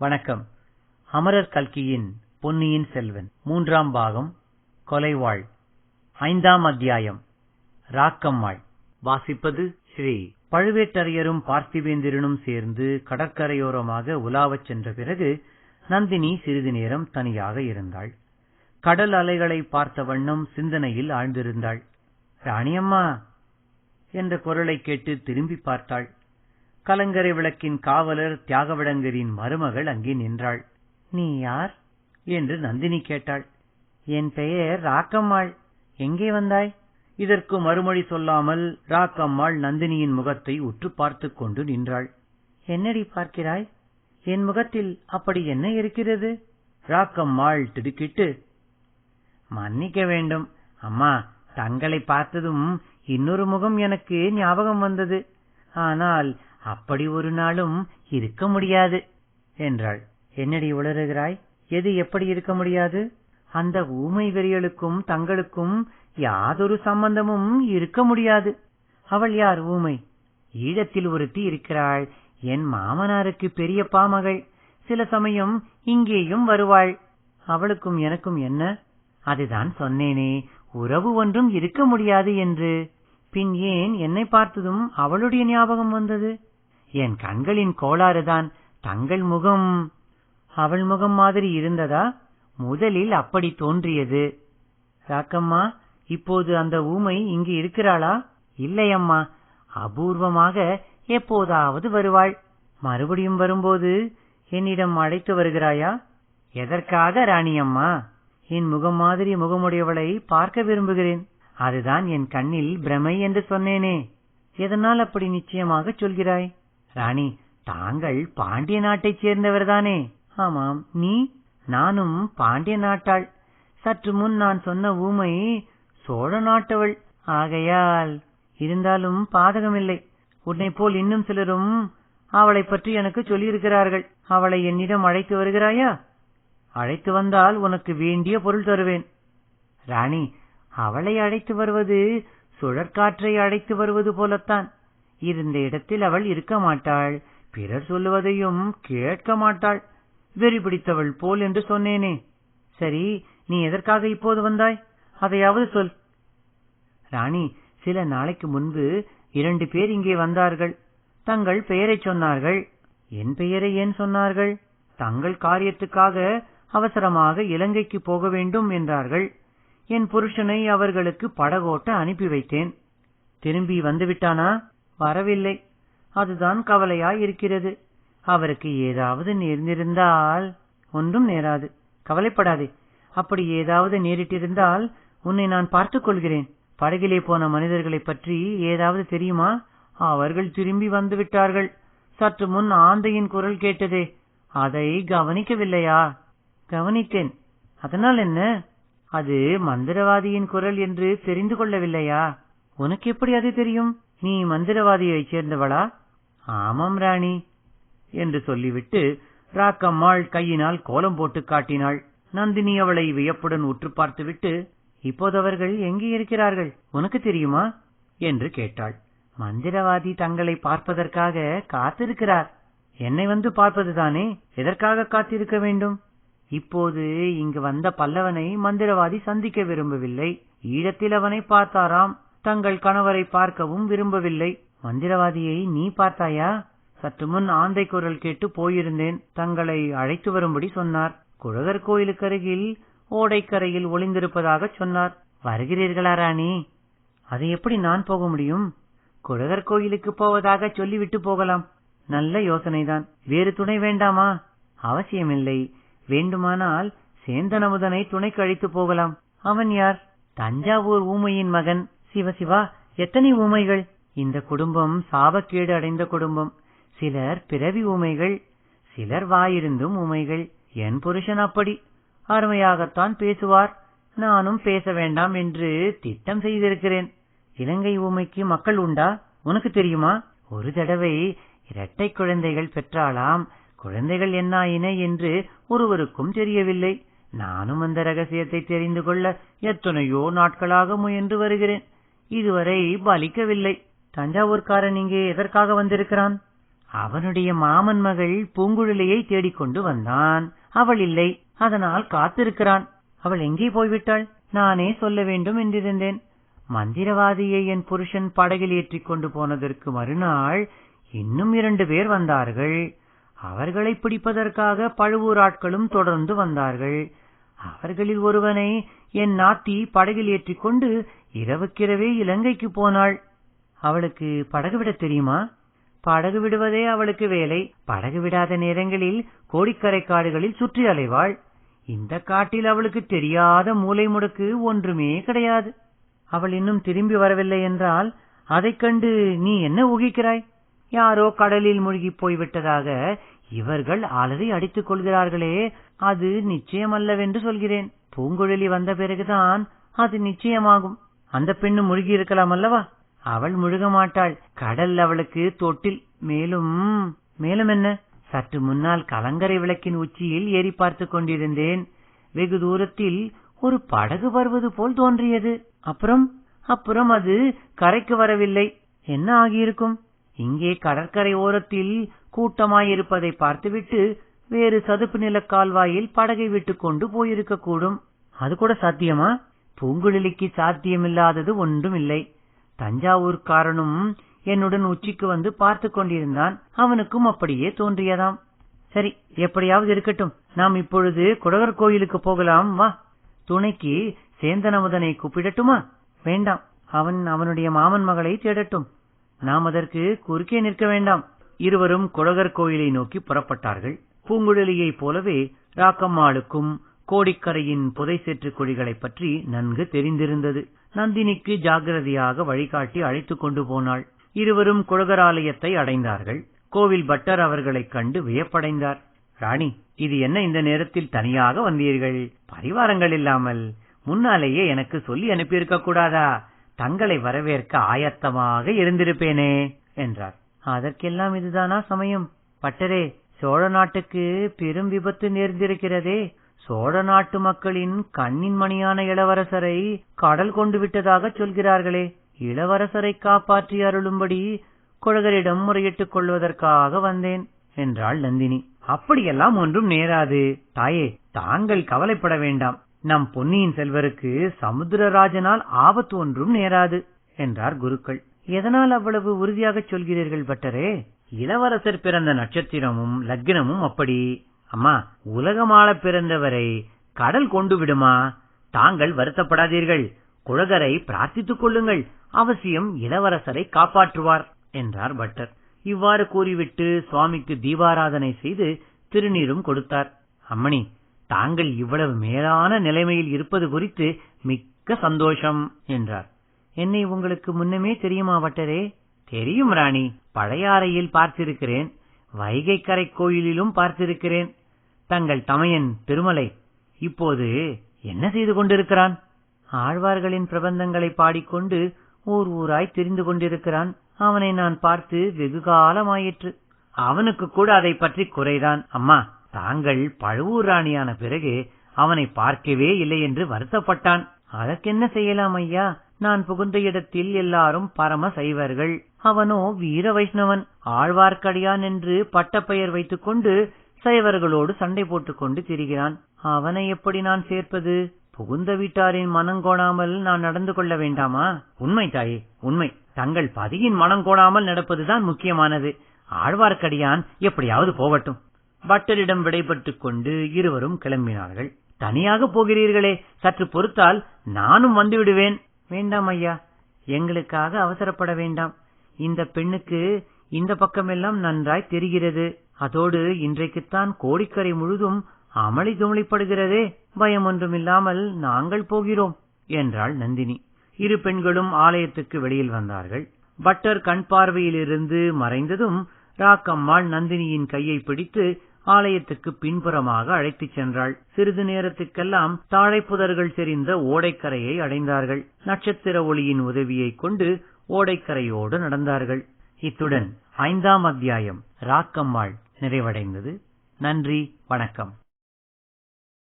வணக்கம். அமரர் கல்கியின் பொன்னியின் செல்வன் 3ஆம் பாகம் கொலைவாள் 5ஆம் அத்தியாயம் ராக்கம்மாள். வாசிப்பது ஸ்ரீ. பழுவேட்டரையரும் பார்த்திபேந்திரனும் சேர்ந்து கடற்கரையோரமாக உலாவச் சென்ற பிறகு நந்தினி சிறிது நேரம் தனியாக இருந்தாள். கடல் அலைகளை பார்த்த வண்ணம் சிந்தனையில் ஆழ்ந்திருந்தாள். ராணியம்மா என்ற குரலை கேட்டு திரும்பி பார்த்தாள். கலங்கரை விளக்கின் காவலர் தியாகவிடங்கரின் மருமகள் அங்கே நின்றாள். நீ யார் என்று நந்தினி கேட்டாள். என் பெயர் ராக்கம்மாள். எங்கே வந்தாய்? இதற்கு மறுமொழி சொல்லாமல் ராக்கம்மாள் நந்தினியின் முகத்தை உற்று பார்த்து கொண்டு நின்றாள். என்னடி பார்க்கிறாய்? என் முகத்தில் அப்படி என்ன இருக்கிறது? ராக்கம்மாள் திடுக்கிட்டு, மன்னிக்க வேண்டும் அம்மா, தங்களை பார்த்ததும் இன்னொரு முகம் எனக்கு ஞாபகம் வந்தது. ஆனால் அப்படி ஒரு நாளும் இருக்க முடியாது என்றாள். என்னடி உளறுகிறாய்? எது எப்படி இருக்க முடியாது? அந்த ஊமை வெறியலுக்கும் தங்களுக்கும் யாதொரு சம்பந்தமும் இருக்க முடியாது. அவள் யார் ஊமை? ஈழத்தில் ஒருத்தி இருக்கிறாள். என் மாமனாருக்கு பெரியப்பா மகள். சில சமயம் இங்கேயும் வருவாள். அவளுக்கும் எனக்கும் என்ன? அதுதான் சொன்னேனே, உறவு ஒன்றும் இருக்க முடியாது என்று. பின் ஏன் என்னை பார்த்ததும் அவளுடைய ஞாபகம் வந்தது? என் கண்களின் கோளாறுதான். தங்கள் முகம் அவள் முகம் மாதிரி இருந்ததா? முதலில் அப்படி தோன்றியது. ராக்கம்மா, இப்போது அந்த ஊமை இங்கு இருக்கிறாளா? இல்லையம்மா, அபூர்வமாக எப்போதாவது வருவாள். மறுபடியும் வரும்போது என்னிடம் அழைத்து வருகிறாயா? எதற்காக ராணியம்மா? என் முகம் மாதிரி முகமுடையவளை பார்க்க விரும்புகிறேன். அதுதான் என் கண்ணில் பிரமை என்று சொன்னேனே. எதனால் அப்படி நிச்சயமாக சொல்கிறாய்? ராணி, தாங்கள் பாண்டிய நாட்டைச் சேர்ந்தவர்தானே? ஆமாம். நீ? நானும் பாண்டிய நாட்டாள். சற்று முன் நான் சொன்ன ஊமை சோழ நாட்டவள். ஆகையால் இருந்தாலும் பாதகமில்லை. உன்னை போல் இன்னும் சிலரும் அவளை பற்றி எனக்கு சொல்லியிருக்கிறார்கள். அவளை என்னிடம் அழைத்து வருகிறாயா? அழைத்து வந்தால் உனக்கு வேண்டிய பொருள் தருவேன். ராணி, அவளை அழைத்து வருவது சுழற்காற்றை அழைத்து வருவது போலத்தான். இருந்த இடத்தில் அவள் இருக்க மாட்டாள். பிறர் சொல்லுவதையும் கேட்க மாட்டாள். வெறி பிடித்தவள் போல் என்று சொன்னேனே. சரி, நீ எதற்காக இப்போது வந்தாய்? அதையாவது சொல். ராணி, சில நாளைக்கு முன்பு 2 பேர் இங்கே வந்தார்கள். தங்கள் பெயரை சொன்னார்கள். என் பெயரை ஏன் சொன்னார்கள்? தங்கள் காரியத்துக்காக அவசரமாக இலங்கைக்கு போக வேண்டும் என்றார்கள். என் புருஷனை அவர்களுக்கு படகோட்ட அனுப்பி வைத்தேன். திரும்பி வந்துவிட்டானா? வரவில்லை. அதுதான் கவலையாயிருக்கிறது. அவருக்கு ஏதாவது நேர்ந்திருந்தால்? ஒன்றும் நேராது, கவலைப்படாதே. அப்படி ஏதாவது நேரிட்டிருந்தால் உன்னை நான் பார்த்துக் கொள்கிறேன். படகிலே போன மனிதர்களை பற்றி ஏதாவது தெரியுமா? அவர்கள் திரும்பி வந்துவிட்டார்கள். சற்று முன் ஆந்தையின் குரல் கேட்டதே, அதை கவனிக்கவில்லையா? கவனித்தேன். அதனால் என்ன? அது மந்திரவாதியின் குரல் என்று தெரிந்து கொள்ளவில்லையா? உனக்கு எப்படி அது தெரியும்? நீ மந்திரவாதியைச் சேர்ந்தவளா? ஆமாம் ராணி என்று சொல்லிவிட்டு ராக்கம்மாள் கையினால் கோலம் போட்டு காட்டினாள். நந்தினி அவளை வியப்புடன் உற்று பார்த்துவிட்டு, இப்போது அவர்கள் எங்கே இருக்கிறார்கள் உனக்கு தெரியுமா என்று கேட்டாள். மந்திரவாதி தங்களை பார்ப்பதற்காக காத்திருக்கிறார். என்னை வந்து பார்ப்பதுதானே? எதற்காக காத்திருக்க வேண்டும்? இப்போது இங்கு வந்த பல்லவனை மந்திரவாதி சந்திக்க விரும்பவில்லை. ஈழத்தில் அவனை பார்த்தாராம். தங்கள் கணவரை பார்க்கவும் விரும்பவில்லை. மந்திரவாதியை நீ பார்த்தாயா? சற்று முன் ஆந்தை குரல் கேட்டு போயிருந்தேன். தங்களை அழைத்து வரும்படி சொன்னார். குழகர் கோயிலுக்கு அருகில் ஓடைக்கரையில் ஒளிந்திருப்பதாக சொன்னார். வருகிறீர்களா ராணி? அதை எப்படி நான் போக முடியும்? குழகர் கோயிலுக்கு போவதாக சொல்லிவிட்டு போகலாம். நல்ல யோசனைதான். வேறு துணை வேண்டாமா? அவசியமில்லை. வேண்டுமானால் சேந்தனமுதனை துணைக்கு அழைத்து போகலாம். அவன் யார்? தஞ்சாவூர் ஊமையின் மகன். சிவசிவா, எத்தனை ஊமைகள்! இந்த குடும்பம் சாபக்கேடு அடைந்த குடும்பம். சிலர் பிறவி ஊமைகள், சிலர் வாயிருந்தும் ஊமைகள். என் புருஷன் அப்படி அருமையாகத்தான் பேசுவார். நானும் பேச வேண்டாம் என்று திட்டம் செய்திருக்கிறேன். இலங்கை ஊமைக்கு மக்கள் உண்டா? உனக்கு தெரியுமா? ஒரு தடவை 2 குழந்தைகள் பெற்றாளாம். குழந்தைகள் என்னாயின என்று ஒருவருக்கும் தெரியவில்லை. நானும் அந்த ரகசியத்தை தெரிந்து கொள்ள எத்தனையோ நாட்களாக முயன்று வருகிறேன். இதுவரை பலிக்கவில்லை. தஞ்சாவூர்காரன் இங்கே எதற்காக வந்திருக்கிறான்? அவனுடைய மாமன் மகள் பூங்குழலியை தேடிக்கொண்டு வந்தான். அவள் இல்லை, அதனால் காத்திருக்கிறான். அவள் எங்கே போய்விட்டாள்? நானே சொல்ல வேண்டும் என்றிருந்தேன். மந்திரவாதியை என் புருஷன் படகில் ஏற்றிக் கொண்டு போனதற்கு மறுநாள் இன்னும் 2 பேர் வந்தார்கள். அவர்களை பிடிப்பதற்காக பழுவூர் ஆட்களும் தொடர்ந்து வந்தார்கள். அவர்களில் ஒருவனை என் நாத்தி படகில் ஏற்றிக்கொண்டு இரவுக்கிரவே இலங்கைக்கு போனாள். அவளுக்கு படகு விட தெரியுமா? படகு விடுவதே அவளுக்கு வேலை. படகு விடாத நேரங்களில் கோடிக்கரை காடுகளில் சுற்றி அலைவாள். இந்த காட்டில் அவளுக்கு தெரியாத மூலை முடுக்கு ஒன்றுமே கிடையாது. அவள் இன்னும் திரும்பி வரவில்லை என்றால் அதைக் கண்டு நீ என்ன ஊகிக்கிறாய்? யாரோ கடலில் மூழ்கி போய்விட்டதாக இவர்கள் அலறி அடித்துக் கொள்கிறார்களே, அது நிச்சயமல்லவென்று சொல்கிறேன். பூங்குழலி வந்த பிறகுதான் அது நிச்சயமாகும். அந்த பெண்ணு முழுகி இருக்கலாம் அல்லவா? அவள் முழுக மாட்டாள். கடல் அவளுக்கு தொட்டில். மேலும் என்ன? சற்று முன்னால் கலங்கரை விளக்கின் உச்சியில் ஏறி பார்த்து கொண்டிருந்தேன். வெகு தூரத்தில் ஒரு படகு வருவது போல் தோன்றியது. அப்புறம் அது கரைக்கு வரவில்லை. என்ன ஆகியிருக்கும்? இங்கே கடற்கரை ஓரத்தில் கூட்டமாயிருப்பதை பார்த்துவிட்டு வேறு சதுப்பு நில கால்வாயில் படகை விட்டு கொண்டு போயிருக்க கூடும். அது கூட சாத்தியமா? பூங்குழலிக்கு சாத்தியமில்லாதது ஒன்றும் இல்லை. தஞ்சாவூர்காரனும் என்னுடன் உச்சிக்கு வந்து பார்த்து கொண்டிருந்தான். அவனுக்கும் அப்படியே தோன்றியதாம். சரி, எப்படியாவது இருக்கட்டும். நாம் இப்பொழுது குடகர் கோயிலுக்கு போகலாம். வா. துணைக்கு சேந்தனமுதனை கூப்பிடட்டுமா? வேண்டாம், அவனுடைய மாமன் மகளை தேடட்டும். நாம் அதற்கு குறுக்கே நிற்க வேண்டாம். இருவரும் குடகர் கோயிலை நோக்கி புறப்பட்டார்கள். பூங்குழலியைப் போலவே ராக்கம்மாளுக்கும் கோடிக்கரையின் புதை சேற்று குழிகளைப் பற்றி நன்கு தெரிந்திருந்தது. நந்தினிக்கு ஜாகிரதையாக வழிகாட்டி அழைத்துக் கொண்டு போனாள். இருவரும் குடகர் ஆலயத்தை அடைந்தார்கள். கோவில் பட்டர் அவர்களைக் கண்டு வியப்படைந்தார். ராணி, இது என்ன இந்த நேரத்தில் தனியாக வந்தீர்கள்? பரிவாரங்கள் இல்லாமல் முன்னாலேயே எனக்கு சொல்லி அனுப்பியிருக்க கூடாதா? தங்களை வரவேற்க ஆயத்தமாக இருந்திருப்பேனே என்றார். அதற்கெல்லாம் இதுதானா சமயம்? பட்டரே, சோழ நாட்டுக்கு பெரும் விபத்து நேர்ந்திருக்கிறதே. சோழ நாட்டு மக்களின் கண்ணின் மணியான இளவரசரை கடல் கொண்டு விட்டதாக சொல்கிறார்களே. இளவரசரை காப்பாற்றி அருளும்படி குடகரிடம் முறையிட்டுக் கொள்வதற்காக வந்தேன் என்றாள் நந்தினி. அப்படியெல்லாம் ஒன்றும் நேராது தாயே, தாங்கள் கவலைப்பட வேண்டாம். நம் பொன்னியின் செல்வருக்கு சமுத்திரராஜனால் ஆபத்து ஒன்றும் நேராது என்றார் குருக்கள். எதனால் அவ்வளவு உறுதியாக சொல்கிறீர்கள் பட்டரே? இளவரசர் பிறந்த நட்சத்திரமும் லக்னமும் அப்படி. அம்மா, உலகமாள பிறந்தவரை கடல் கொண்டு விடுமா? தாங்கள் வருத்தப்படாதீர்கள். குழகரை பிரார்த்தித்துக் கொள்ளுங்கள். அவசியம் இளவரசரை காப்பாற்றுவார் என்றார் பட்டர். இவ்வாறு கூறிவிட்டு சுவாமிக்கு தீபாராதனை செய்து திருநீரும் கொடுத்தார். அம்மணி, தாங்கள் இவ்வளவு மேலான நிலைமையில் இருப்பது குறித்து மிக்க சந்தோஷம் என்றார். என்னை உங்களுக்கு முன்னமே தெரியுமா பட்டரே? தெரியும் ராணி. பழையாறையில் பார்த்திருக்கிறேன். வைகை கரை கோயிலிலும் பார்த்திருக்கிறேன். தங்கள் தமையன் திருமலை இப்போது என்ன செய்து கொண்டிருக்கிறான்? ஆழ்வார்களின் பிரபந்தங்களை பாடிக்கொண்டு ஊர் ஊராய் தெரிந்து கொண்டிருக்கிறான். அவனை நான் பார்த்து வெகு காலமாயிற்று. அவனுக்கு கூட அதை பற்றி குறைதான். அம்மா, தாங்கள் பழுவூர் ராணியான பிறகு அவனை பார்க்கவே இல்லை என்று வருத்தப்பட்டான். அதற்கென்ன செய்யலாம் ஐயா? நான் புகுந்த இடத்தில் எல்லாரும் பரம சைவர்கள். அவனோ வீர வைஷ்ணவன். ஆழ்வார்க்கடியான் என்று பட்டப்பெயர் வைத்துக் கொண்டு சைவர்களோடு சண்டை போட்டுக் கொண்டு திரிகிறான். அவனை எப்படி நான் சேர்ப்பது? புகுந்த வீட்டாரின் மனங்கோணாமல் நான் நடந்து கொள்ள வேண்டாமா? உண்மை தாயே, உண்மை. தங்கள் பதியின் மனங்கோணாமல் நடப்பதுதான் முக்கியமானது. ஆழ்வார்க்கடியான் எப்படியாவது போகட்டும். பட்டரிடம் விடைபெற்றுக் கொண்டு இருவரும் கிளம்பினார்கள். தனியாக போகிறீர்களே, சற்று பொறுத்தால் நானும் வந்து விடுவேன். வேண்டாம் ஐயா, எங்களுக்காக அவசரப்பட வேண்டாம். இந்த பெண்ணுக்கு இந்த பக்கமெல்லாம் நன்றாய் தெரிகிறது. அதோடு இன்றைக்குத்தான் கோடிக்கரை முழுதும் அமளி துமளிப்படுகிறதே. பயம் ஒன்றுமில்லாமல் நாங்கள் போகிறோம் என்றாள் நந்தினி. இரு பெண்களும் ஆலயத்துக்கு வெளியில் வந்தார்கள். பட்டர் கண் பார்வையிலிருந்து மறைந்ததும் ராக்கம்மாள் நந்தினியின் கையை பிடித்து ஆலயத்துக்கு பின்புறமாக அழைத்துச் சென்றாள். சிறிது நேரத்துக்கெல்லாம் தாழைப்புதர்கள் செறிந்த ஓடைக்கரையை அடைந்தார்கள். நட்சத்திர ஒளியின் உதவியைக் கொண்டு ஓடைக்கரையோடு நடந்தார்கள். இத்துடன் 5ஆம் அத்தியாயம் ராக்கம்மாள் நிறைவடைந்தது. நன்றி, வணக்கம்.